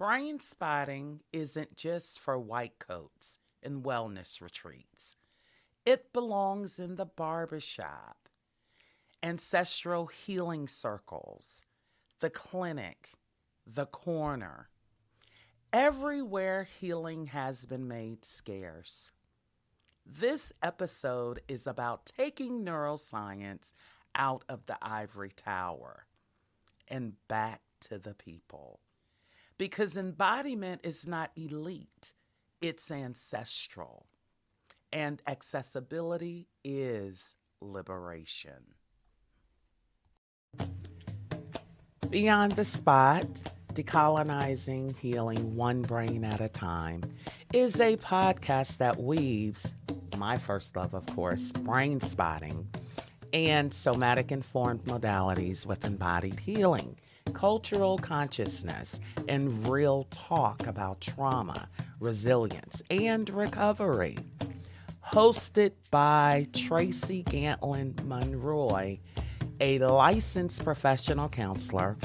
Brainspotting isn't just for white coats and wellness retreats. It belongs in the barbershop, ancestral healing circles, the clinic, the corner. Everywhere healing has been made scarce. This episode is about taking neuroscience out of the ivory tower and back to the people. Because embodiment is not elite, it's ancestral. And accessibility is liberation. Beyond the Spot, Decolonizing Healing One Brain at a Time, is a podcast that weaves, my first love, of course, brain spotting, and somatic informed modalities with embodied healing, cultural consciousness, and real talk about trauma, resilience, and recovery. Hosted by Tracy Gantlin-Monroy, a licensed professional counselor,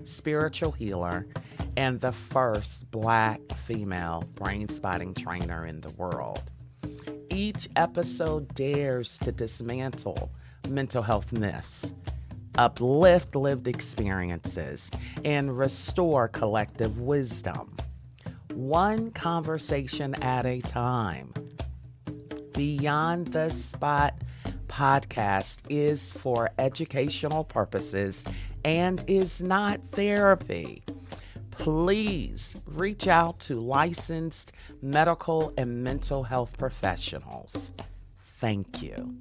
spiritual healer, and the first Black female brain spotting trainer in the world. Each episode dares to dismantle mental health myths, uplift lived experiences, and restore collective wisdom. One conversation at a time. Beyond the Spot podcast is for educational purposes and is not therapy. Please reach out to licensed medical and mental health professionals. Thank you.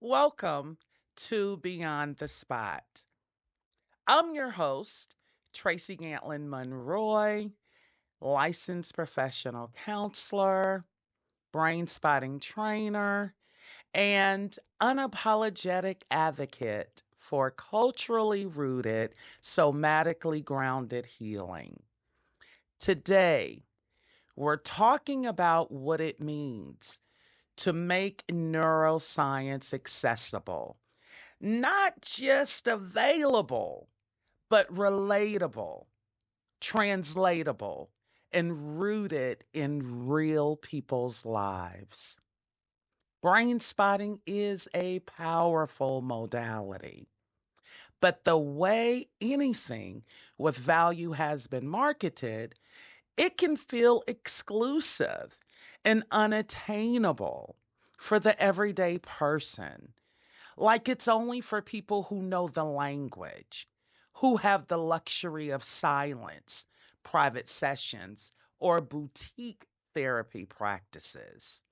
Welcome to Beyond the Spot. I'm your host, Tracy Gantlin-Monroy, licensed professional counselor, brain spotting trainer, and unapologetic advocate for culturally rooted, somatically grounded healing. Today, we're talking about what it means to make neuroscience accessible, not just available, but relatable, translatable, and rooted in real people's lives. Brain spotting is a powerful modality, but the way anything with value has been marketed, it can feel exclusive and unattainable for the everyday person. Like it's only for people who know the language, who have the luxury of silence, private sessions, or boutique therapy practices.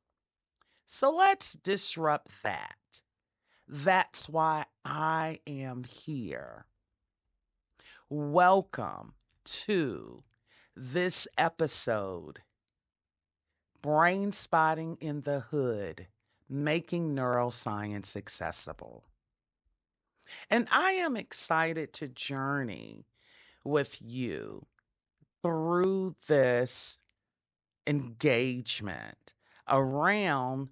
So let's disrupt that. That's why I am here. Welcome to this episode, Brain Spotting in the Hood, Making Neuroscience Accessible. And I am excited to journey with you through this engagement around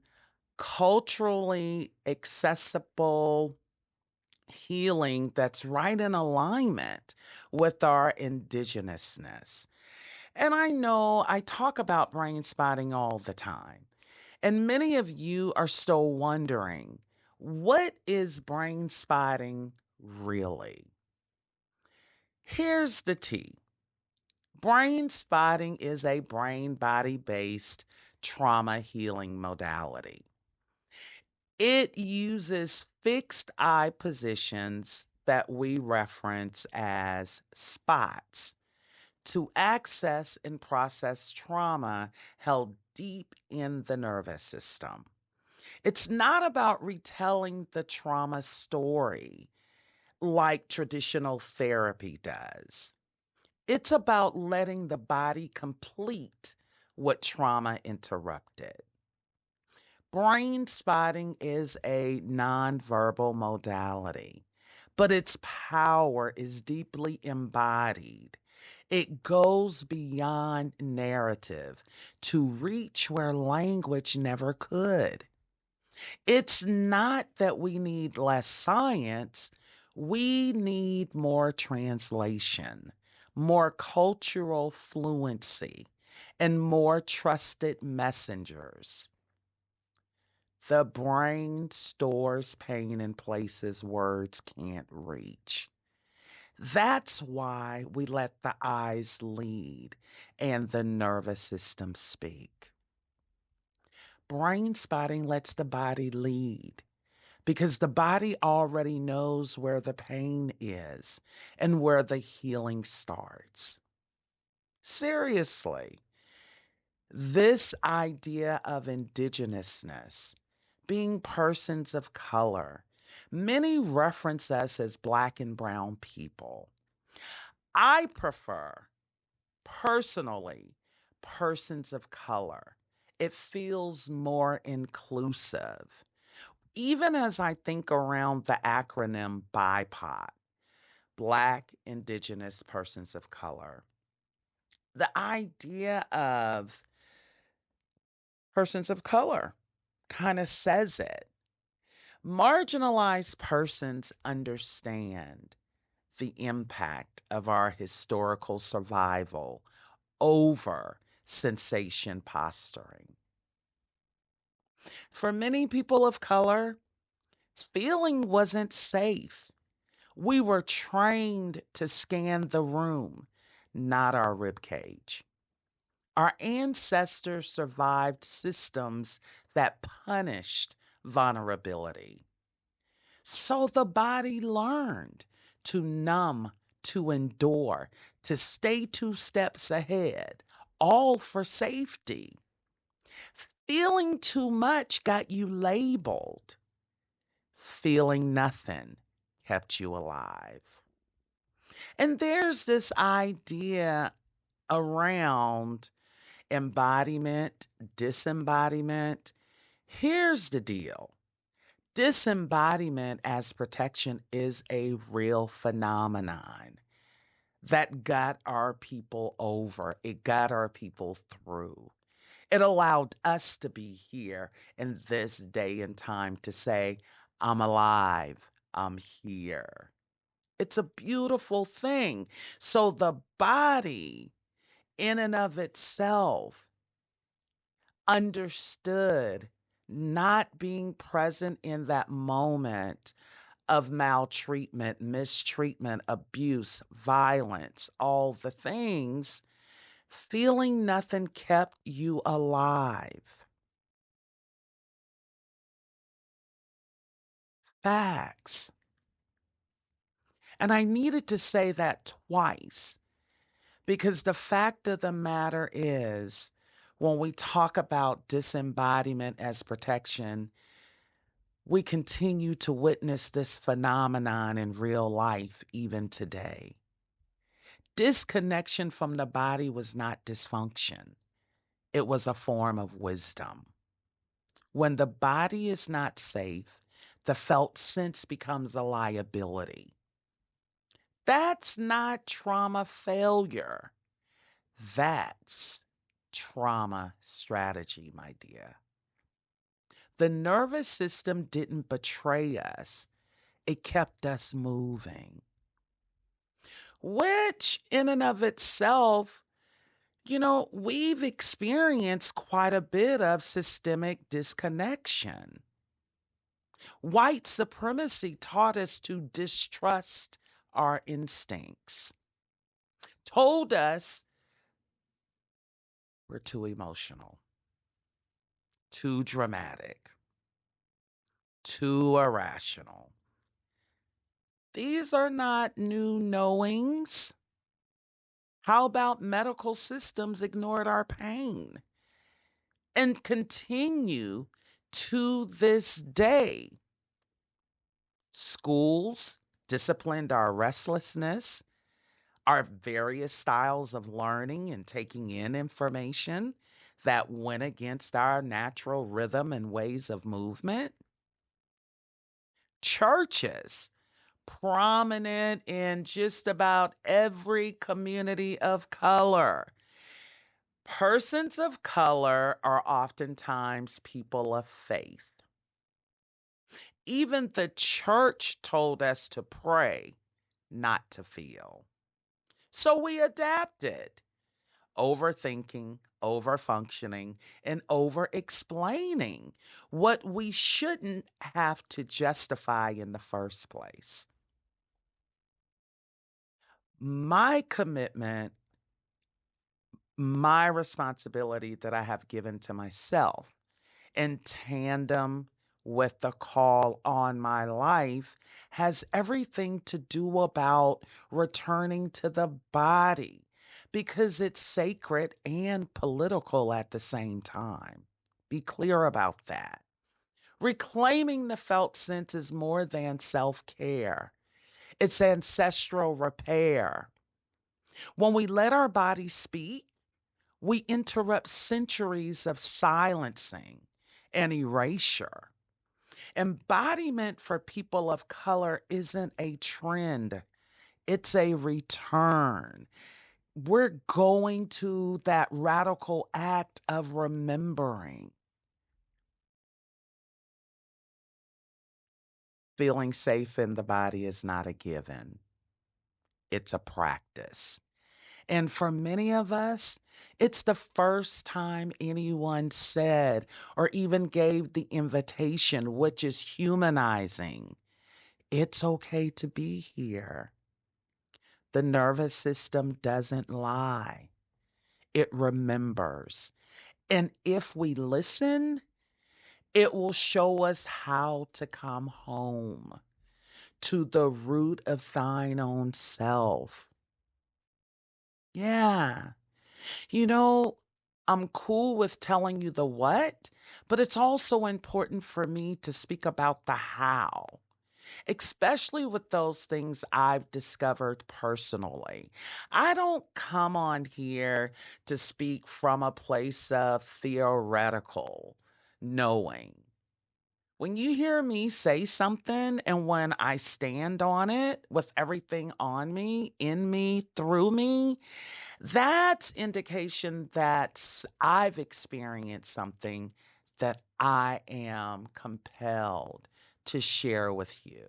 culturally accessible healing that's right in alignment with our indigenousness. And I know I talk about brain spotting all the time, and many of you are still wondering, what is brain spotting really? Here's the tea. Brain spotting is a brain body based trauma healing modality. It uses fixed eye positions that we reference as spots to access and process trauma held deep in the nervous system. It's not about retelling the trauma story like traditional therapy does. It's about letting the body complete what trauma interrupted. Brain spotting is a nonverbal modality, but its power is deeply embodied It goes beyond narrative to reach where language never could. It's not that we need less science, we need more translation, more cultural fluency, and more trusted messengers. The brain stores pain in places words can't reach. That's why we let the eyes lead and the nervous system speak. Brain spotting lets the body lead because the body already knows where the pain is and where the healing starts. Seriously, this idea of indigenousness, being persons of color, many reference us as Black and brown people. I prefer, personally, persons of color. It feels more inclusive. Even as I think around the acronym BIPOC, Black, Indigenous, Persons of Color, the idea of persons of color kind of says it. Marginalized persons understand the impact of our historical survival over sensation posturing. For many people of color, feeling wasn't safe. We were trained to scan the room, not our rib cage. Our ancestors survived systems that punished vulnerability. So the body learned to numb, to endure, to stay two steps ahead, all for safety. Feeling too much got you labeled. Feeling nothing kept you alive. And there's this idea around embodiment, disembodiment. Here's the deal. Disembodiment as protection is a real phenomenon that got our people over. It got our people through. It allowed us to be here in this day and time to say, I'm alive, I'm here. It's a beautiful thing. So the body, in and of itself, understood not being present in that moment of maltreatment, mistreatment, abuse, violence, all the things. Feeling nothing kept you alive. Facts. And I needed to say that twice because the fact of the matter is, when we talk about disembodiment as protection, we continue to witness this phenomenon in real life even today. Disconnection from the body was not dysfunction, it was a form of wisdom. When the body is not safe, the felt sense becomes a liability. That's not trauma failure. That's trauma strategy, my dear. The nervous system didn't betray us, it kept us moving, which in and of itself, we've experienced quite a bit of systemic disconnection. White supremacy taught us to distrust our instincts, told us we're too emotional, too dramatic, too irrational. These are not new knowings. How about medical systems ignored our pain and continue to this day? Schools disciplined our restlessness, our various styles of learning and taking in information that went against our natural rhythm and ways of movement. Churches prominent in just about every community of color. Persons of color are oftentimes people of faith. Even the church told us to pray, not to feel. So we adapted, overthinking, overfunctioning, and over explaining what we shouldn't have to justify in the first place. My commitment, my responsibility that I have given to myself in tandem with the call on my life has everything to do about returning to the body because it's sacred and political at the same time. Be clear about that. Reclaiming the felt sense is more than self care, it's ancestral repair. When we let our body speak, we interrupt centuries of silencing and erasure. Embodiment for people of color isn't a trend, it's a return. We're going to that radical act of remembering. Feeling safe in the body is not a given, it's a practice. And for many of us, it's the first time anyone said or even gave the invitation, which is humanizing. It's okay to be here. The nervous system doesn't lie, it remembers. And if we listen, it will show us how to come home to the root of thine own self. Yeah. You know, I'm cool with telling you the what, but it's also important for me to speak about the how, especially with those things I've discovered personally. I don't come on here to speak from a place of theoretical knowing. When you hear me say something and when I stand on it with everything on me, in me, through me, that's indication that I've experienced something that I am compelled to share with you.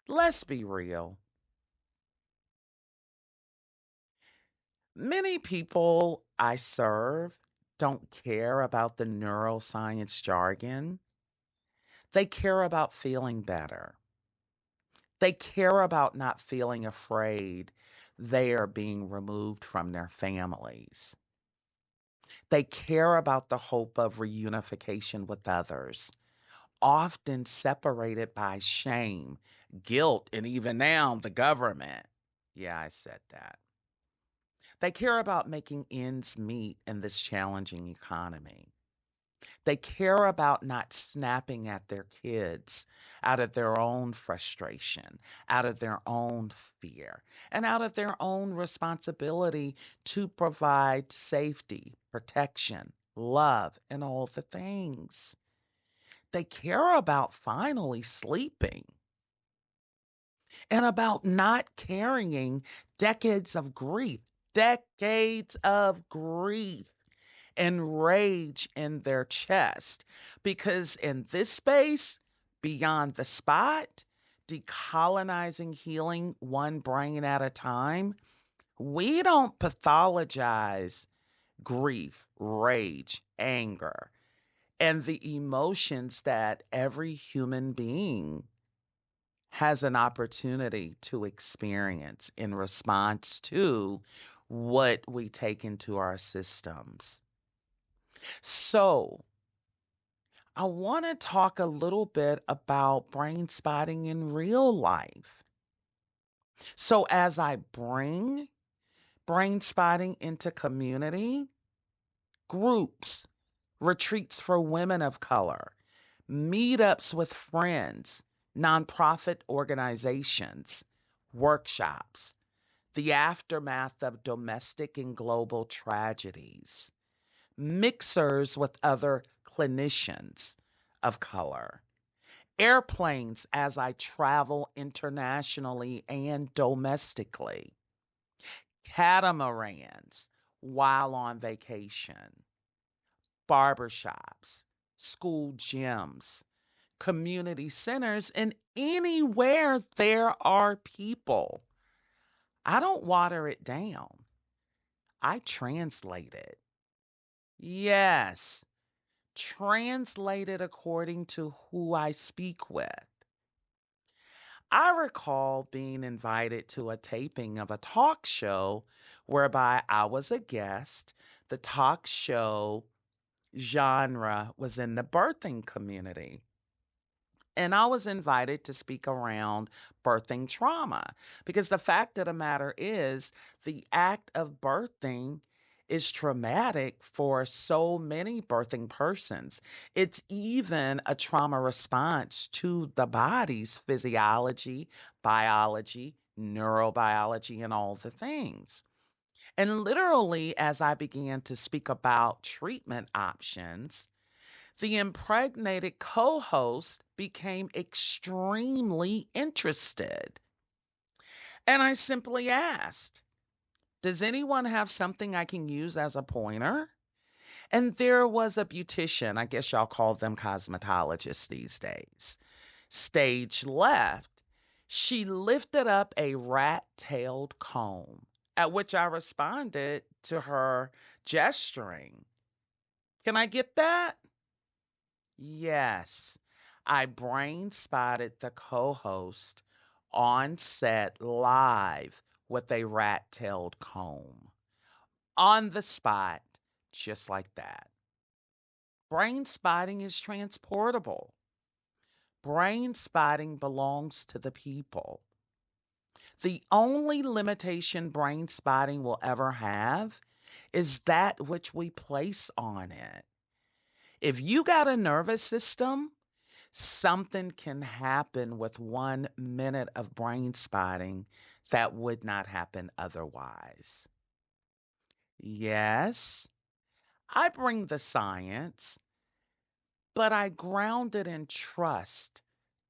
Let's be real. Many people I serve don't care about the neuroscience jargon. They care about feeling better. They care about not feeling afraid they are being removed from their families. They care about the hope of reunification with others, often separated by shame, guilt, and even now the government. Yeah, I said that. They care about making ends meet in this challenging economy. They care about not snapping at their kids out of their own frustration, out of their own fear, and out of their own responsibility to provide safety, protection, love, and all the things. They care about finally sleeping and about not carrying decades of grief and rage in their chest. Because in this space, beyond the spot, decolonizing healing one brain at a time, we don't pathologize grief, rage, anger, and the emotions that every human being has an opportunity to experience in response to what we take into our systems. So, I want to talk a little bit about brain spotting in real life. So, as I bring brain spotting into community, groups, retreats for women of color, meetups with friends, nonprofit organizations, workshops, the aftermath of domestic and global tragedies, mixers with other clinicians of color, airplanes as I travel internationally and domestically, catamarans while on vacation, barbershops, school gyms, community centers, and anywhere there are people. I don't water it down. I translate it. Yes, translate it according to who I speak with. I recall being invited to a taping of a talk show whereby I was a guest. The talk show genre was in the birthing community. And I was invited to speak around birthing trauma because the fact of the matter is, the act of birthing is traumatic for so many birthing persons. It's even a trauma response to the body's physiology, biology, neurobiology, and all the things. And literally, as I began to speak about treatment options, the impregnated co host became extremely interested. And I simply asked, does anyone have something I can use as a pointer? And there was a beautician, I guess y'all call them cosmetologists these days, stage left. She lifted up a rat tailed comb, at which I responded to her gesturing. Can I get that? Yes, I brain spotted the co host on set live with a rat tailed comb. On the spot, just like that. Brain spotting is transportable. Brain spotting belongs to the people. The only limitation brain spotting will ever have is that which we place on it. If you got a nervous system, something can happen with 1 minute of brain spotting that would not happen otherwise. Yes, I bring the science, but I ground it in trust,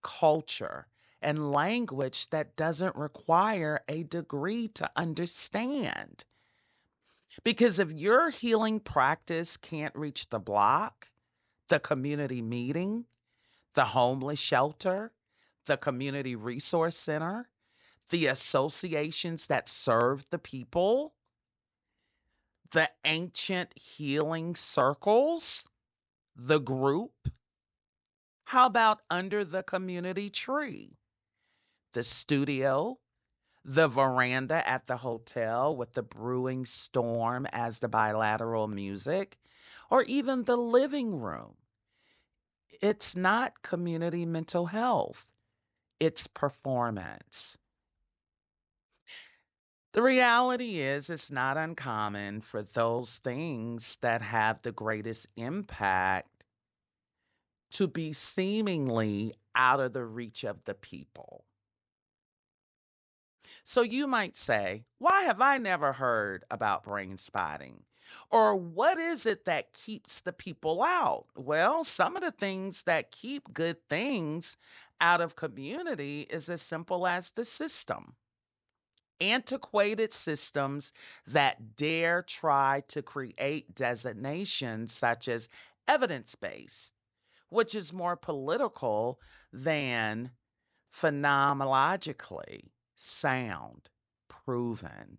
culture, and language that doesn't require a degree to understand. Because if your healing practice can't reach the block, the community meeting, the homeless shelter, the community resource center, the associations that serve the people, the ancient healing circles, the group. How about under the community tree? The studio, the veranda at the hotel with the brewing storm as the bilateral music, or even the living room. It's not community mental health, it's performance. The reality is, it's not uncommon for those things that have the greatest impact to be seemingly out of the reach of the people. So you might say, why have I never heard about brain spotting? Or what is it that keeps the people out? Well, some of the things that keep good things out of community is as simple as the system. Antiquated systems that dare try to create designations such as evidence based, which is more political than phenomenologically sound, proven.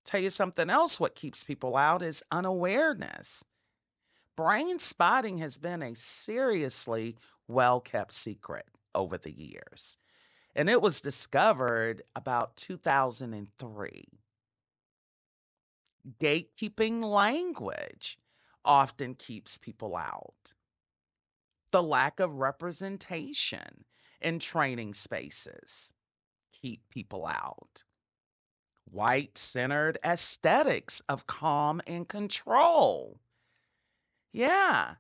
Tell you something else, what keeps people out is unawareness. Brain spotting has been a seriously well kept secret over the years, and it was discovered about 2003. Gatekeeping language often keeps people out. The lack of representation in training spaces keep people out. White centered aesthetics of calm and control. Yeah,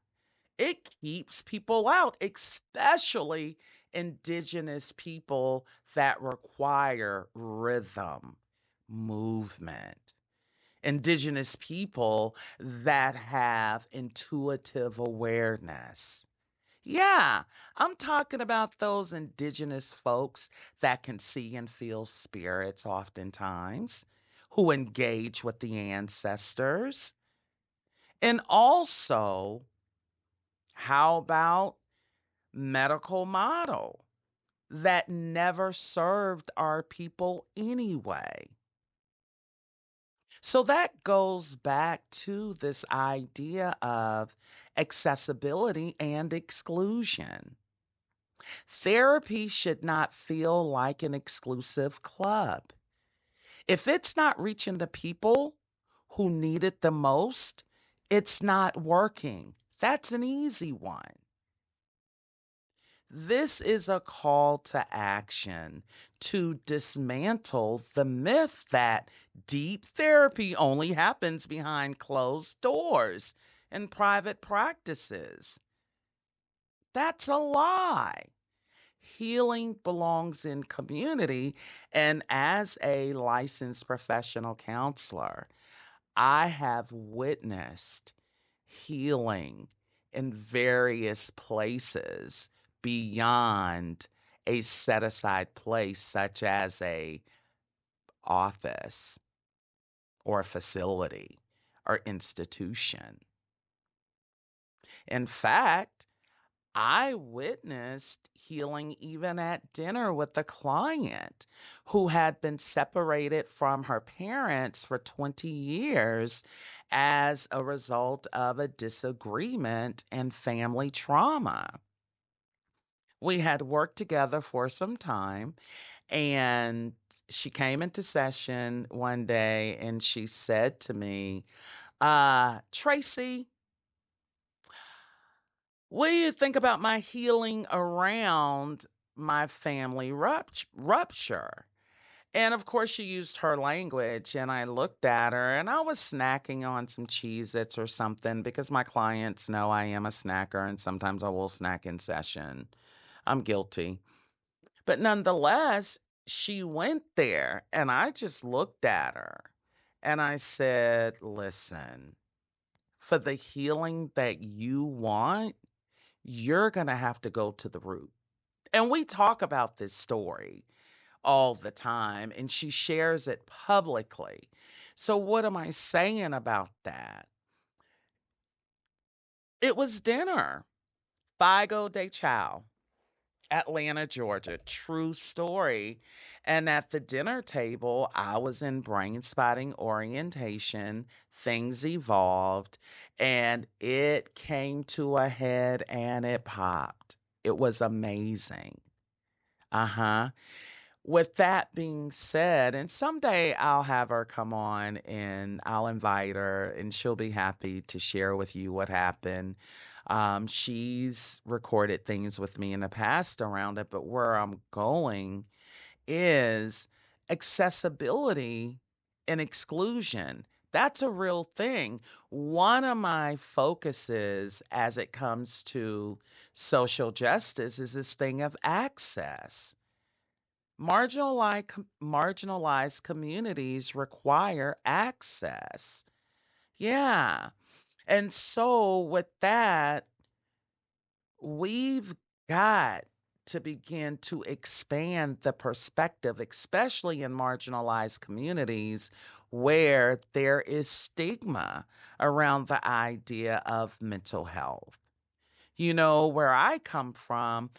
it keeps people out, especially indigenous people that require rhythm, movement. Indigenous people that have intuitive awareness. Yeah, I'm talking about those indigenous folks that can see and feel spirits oftentimes, who engage with the ancestors. And also, how about medical model that never served our people anyway? So that goes back to this idea of accessibility and exclusion. Therapy should not feel like an exclusive club. If it's not reaching the people who need it the most, it's not working. That's an easy one. This is a call to action to dismantle the myth that deep therapy only happens behind closed doors in private practices. That's a lie. Healing belongs in community. And as a licensed professional counselor, I have witnessed healing in various places beyond a set aside place such as a office or a facility or institution. In fact, I witnessed healing even at dinner with a client who had been separated from her parents for 20 years as a result of a disagreement and family trauma. We had worked together for some time, and she came into session one day and she said to me, Tracy, what do you think about my healing around my family rupture? And of course, she used her language, and I looked at her and I was snacking on some Cheez Its or something because my clients know I am a snacker and sometimes I will snack in session. I'm guilty. But nonetheless, she went there and I just looked at her and I said, listen, for the healing that you want, you're going to have to go to the root. And we talk about this story all the time, and she shares it publicly. So, what am I saying about that? It was dinner, Figo de Chao, Atlanta, Georgia. True story. And at the dinner table, I was in brain spotting orientation. Things evolved, and it came to a head and it popped. It was amazing. Uh huh. With that being said, and someday I'll have her come on and I'll invite her and she'll be happy to share with you what happened. She's recorded things with me in the past around it, but where I'm going is accessibility and exclusion. That's a real thing. One of my focuses as it comes to social justice is this thing of access. Marginalized communities require access. Yeah. And so, with that, we've got to begin to expand the perspective, especially in marginalized communities where there is stigma around the idea of mental health. You know, where I come from,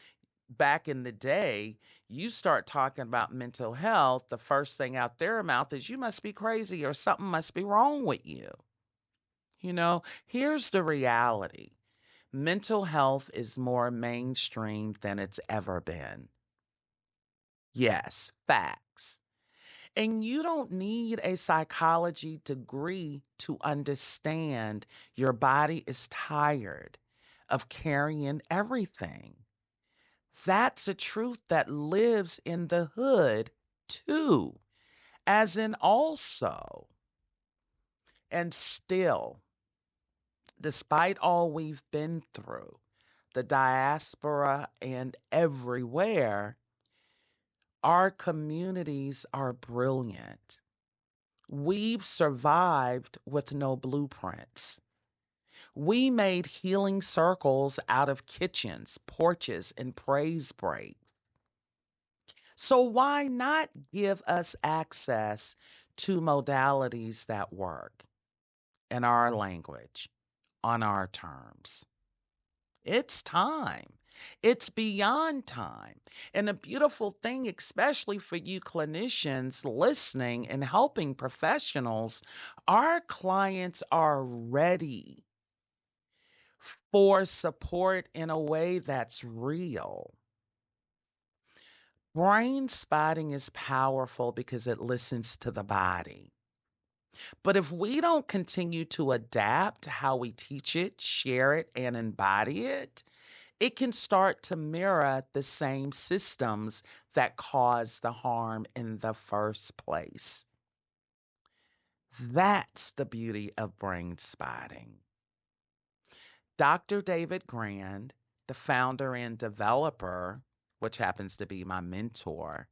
back in the day, you start talking about mental health, the first thing out their mouth is, you must be crazy or something must be wrong with you. You know, here's the reality: mental health is more mainstream than it's ever been. Yes, facts. And you don't need a psychology degree to understand your body is tired of carrying everything. That's a truth that lives in the hood too, as in also. And still, despite all we've been through, the diaspora and everywhere, our communities are brilliant. We've survived with no blueprints. We made healing circles out of kitchens, porches, and praise breaks. So why not give us access to modalities that work in our language, on our terms? It's time. It's beyond time. And a beautiful thing, especially for you clinicians listening and helping professionals, our clients are ready for support in a way that's real. Brain spotting is powerful because it listens to the body. But if we don't continue to adapt how we teach it, share it, and embody it, it can start to mirror the same systems that caused the harm in the first place. That's the beauty of brain spotting. Dr. David Grand, the founder and developer, which happens to be my mentor,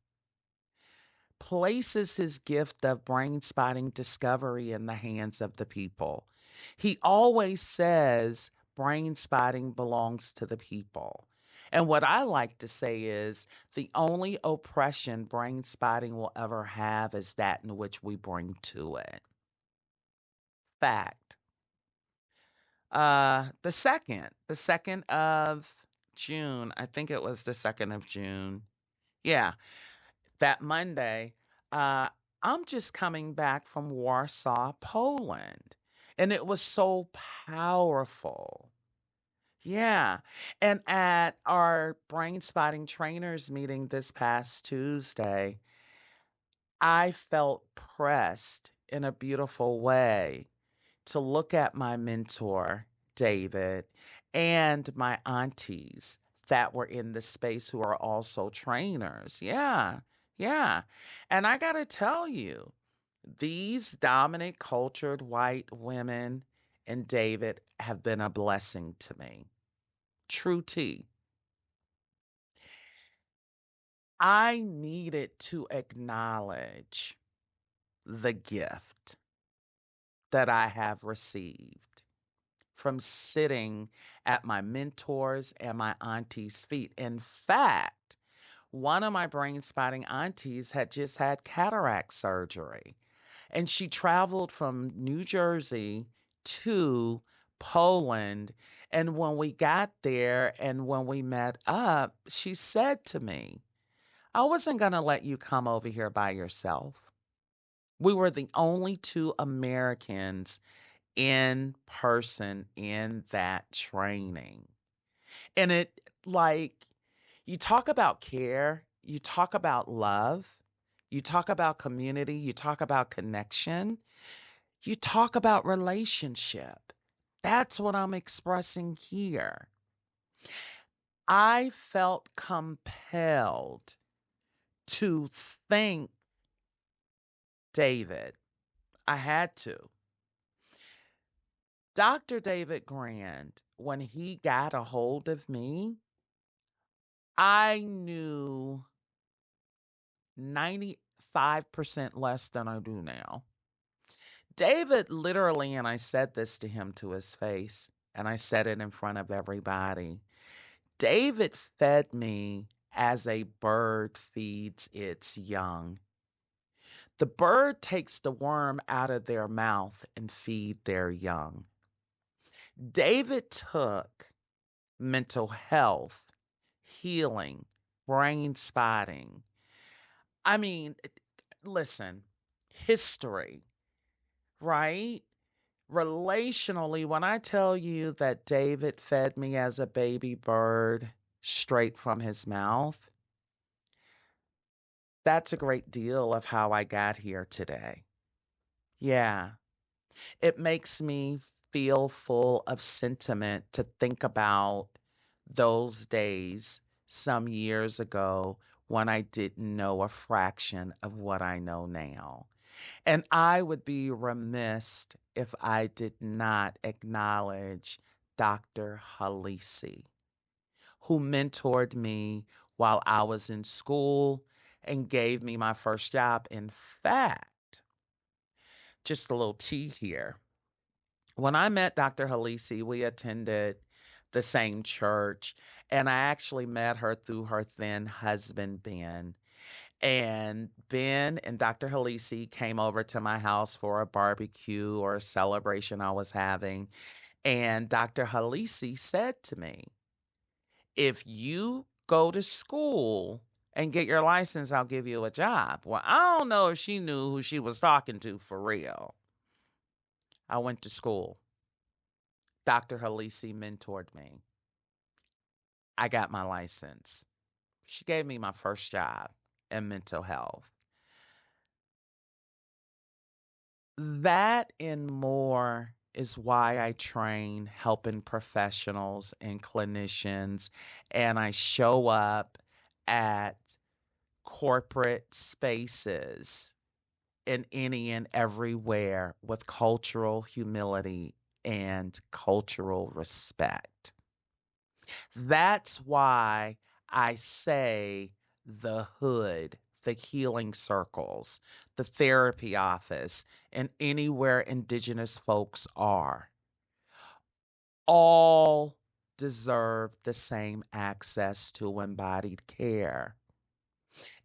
places his gift of brain spotting discovery in the hands of the people. He always says brain spotting belongs to the people. And what I like to say is the only oppression brain spotting will ever have is that in which we bring to it. Fact. The second of June, I think it was the 2nd of June. Yeah, that Monday, uh, I'm just coming back from Warsaw, Poland, and it was so powerful. Yeah. And at our brain spotting trainers meeting this past Tuesday, I felt pressed in a beautiful way to look at my mentor, David, and my aunties that were in the space who are also trainers. Yeah, yeah. And I got to tell you, these dominant cultured white women and David have been a blessing to me. True T. I needed to acknowledge the gift that I have received from sitting at my mentors and my auntie's feet. In fact, one of my brain spotting aunties had just had cataract surgery, and she traveled from New Jersey to Poland. And when we got there and when we met up, she said to me, I wasn't going to let you come over here by yourself. We were the only two Americans in person in that training. And it, like, you talk about care, you talk about love, you talk about community, you talk about connection, you talk about relationship. That's what I'm expressing here. I felt compelled to thank David. I had to. Dr. David Grand, when he got a hold of me, I knew 95% less than I do now. David literally, and I said this to him to his face, and I said it in front of everybody. David fed me as a bird feeds its young. The bird takes the worm out of their mouth and feed their young. David took mental health, healing, brain spotting. I mean, listen, history, right? Relationally, when I tell you that David fed me as a baby bird straight from his mouth, that's a great deal of how I got here today. Yeah, it makes me feel full of sentiment to think about those days some years ago when I didn't know a fraction of what I know now. And I would be remiss if I did not acknowledge Dr. Halisi, who mentored me while I was in school and gave me my first job. In fact, just a little tea here. When I met Dr. Halisi, we attended the same church, and I actually met her through her then husband, Ben. And Ben and Dr. Halisi came over to my house for a barbecue or a celebration I was having. And Dr. Halisi said to me, if you go to school and get your license, I'll give you a job. Well, I don't know if she knew who she was talking to for real. I went to school. Dr. Halisi mentored me. I got my license. She gave me my first job in mental health. That and more is why I train helping professionals and clinicians, and I show up at corporate spaces in any and everywhere with cultural humility and cultural respect. That's why I say the hood, the healing circles, the therapy office, and anywhere indigenous folks are, all deserve the same access to embodied care.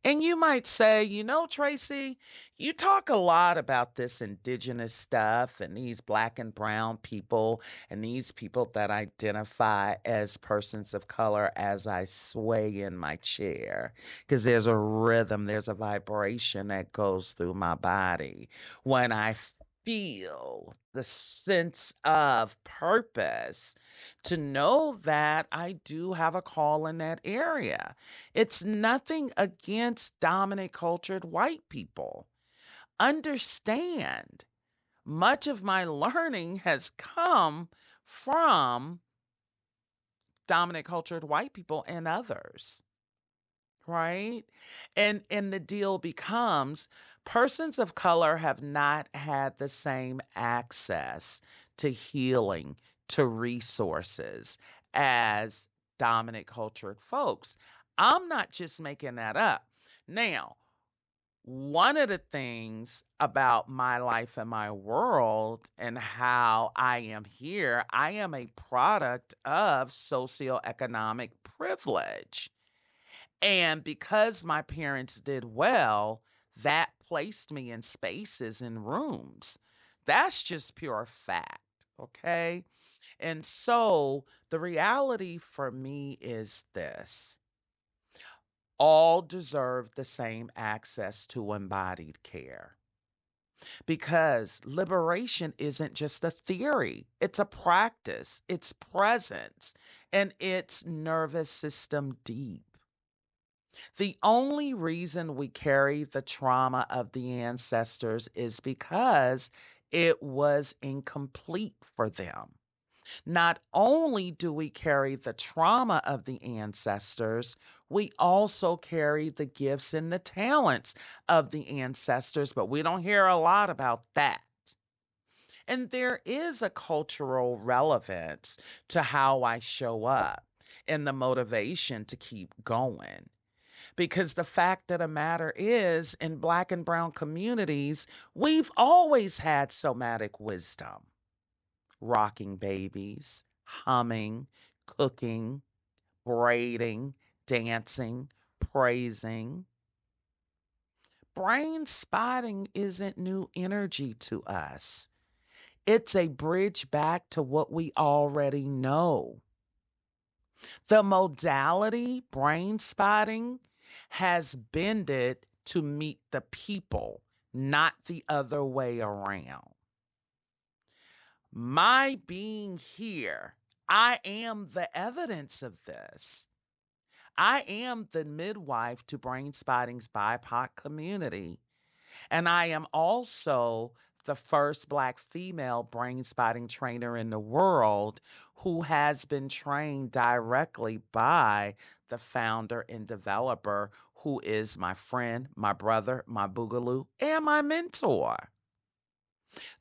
And you might say, Tracy, you talk a lot about this indigenous stuff and these black and brown people and these people that identify as persons of color as I sway in my chair. Because there's a rhythm, there's a vibration that goes through my body when I feel the sense of purpose to know that I do have a call in that area. It's nothing against dominant cultured white people. Understand, much of my learning has come from dominant cultured white people and others, right? And the deal becomes persons of color have not had the same access to healing, to resources as dominant cultured folks. I'm not just making that up. Now, one of the things about my life and my world and how I am here, I am a product of socioeconomic privilege. And because my parents did well, that placed me in spaces and rooms. That's just pure fact, okay? And so the reality for me is this: all deserve the same access to embodied care. Because liberation isn't just a theory, it's a practice, it's presence, and it's nervous system deep. The only reason we carry the trauma of the ancestors is because it was incomplete for them. Not only do we carry the trauma of the ancestors, we also carry the gifts and the talents of the ancestors, but we don't hear a lot about that. And there is a cultural relevance to how I show up and the motivation to keep going. Because the fact of the matter is, in Black and Brown communities, we've always had somatic wisdom: rocking babies, humming, cooking, braiding, dancing, praising. Brain spotting isn't new energy to us. It's a bridge back to what we already know. The modality, brain spotting, has bended to meet the people, not the other way around. My being here, I am the evidence of this. I am the midwife to Brain Spotting's BIPOC community. And I am also the first Black female brain spotting trainer in the world who has been trained directly by the founder and developer who is my friend, my brother, my boogaloo, and my mentor.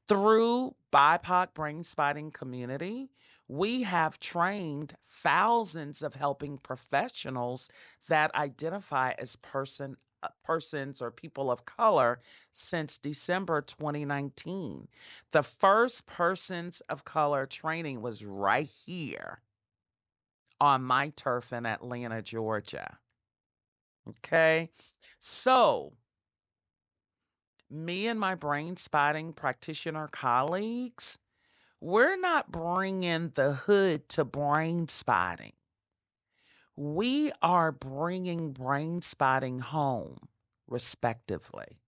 Through BIPOC brain spotting community, we have trained thousands of helping professionals that identify as person persons or people of color since December 2019. The first persons of color training was right here on my turf in Atlanta, Georgia. Okay. So, me and my brain spotting practitioner colleagues, we're not bringing the hood to brain spotting. We are bringing brain spotting home, respectively.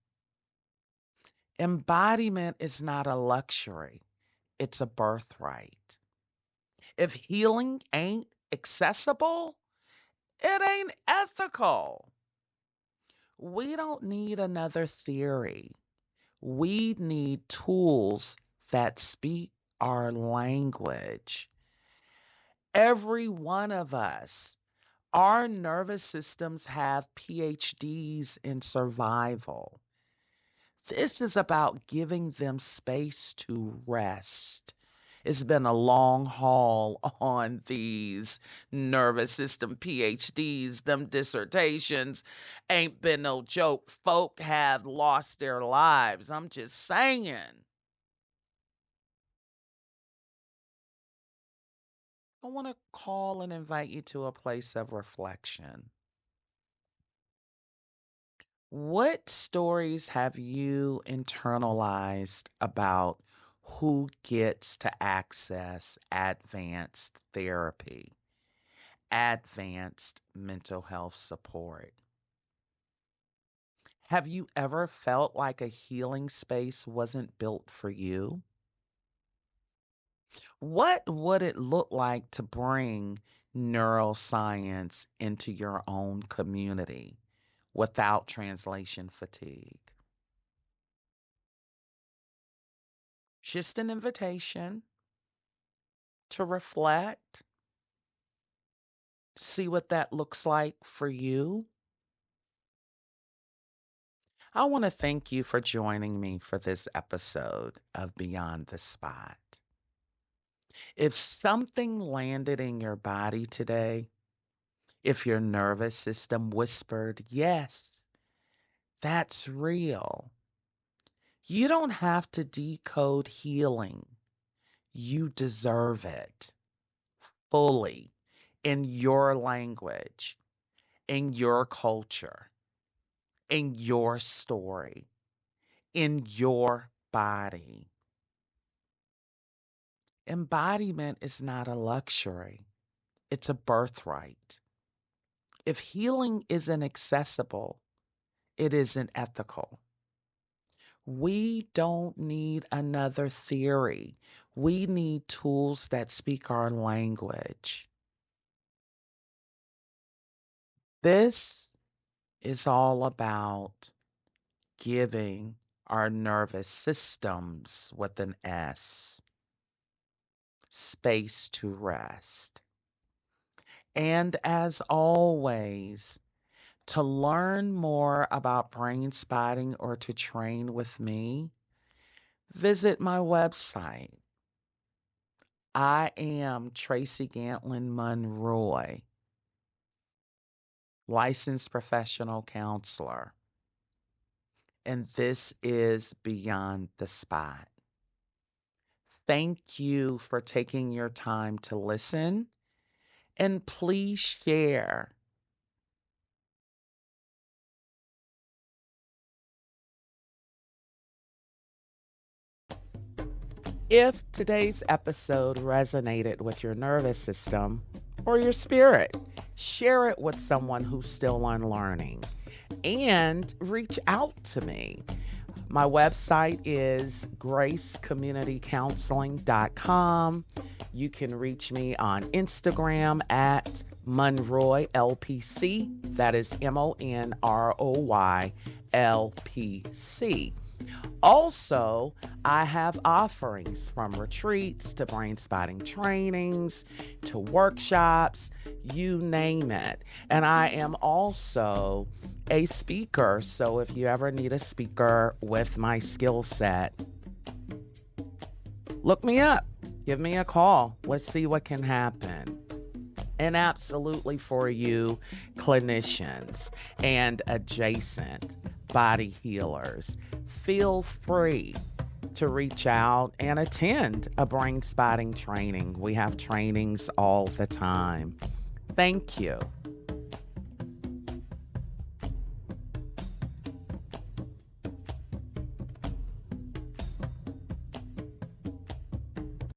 Embodiment is not a luxury, it's a birthright. If healing ain't accessible, it ain't ethical. We don't need another theory. We need tools that speak our language. Every one of us, our nervous systems have PhDs in survival. This is about giving them space to rest. It's been a long haul on these nervous system PhDs. Them dissertations ain't been no joke. Folk have lost their lives. I'm just saying. I want to call and invite you to a place of reflection. What stories have you internalized about who gets to access advanced therapy, advanced mental health support? Have you ever felt like a healing space wasn't built for you? What would it look like to bring neuroscience into your own community without translation fatigue? Just an invitation to reflect, see what that looks like for you. I want to thank you for joining me for this episode of Beyond the Spot. If something landed in your body today, if your nervous system whispered, yes, that's real, you don't have to decode healing. You deserve it fully in your language, in your culture, in your story, in your body. Embodiment is not a luxury, it's a birthright. If healing isn't accessible, it isn't ethical. We don't need another theory. We need tools that speak our language. This is all about giving our nervous systems, with an S, space to rest. And as always, to learn more about brain spotting or to train with me, visit my website. I am Tracy Gantlin-Monroy, licensed professional counselor, and this is Beyond the Spot. Thank you for taking your time to listen, and please share. If today's episode resonated with your nervous system or your spirit, share it with someone who's still unlearning and reach out to me. My website is gracecommunitycounseling.com. You can reach me on Instagram at Monroy LPC. That is MONROY LPC. Also, I have offerings from retreats to brain spotting trainings to workshops, you name it. And I am also a speaker. So if you ever need a speaker with my skill set, look me up. Give me a call. Let's see what can happen. And absolutely for you clinicians and adjacent body healers, feel free to reach out and attend a brain spotting training. We have trainings all the time. Thank you.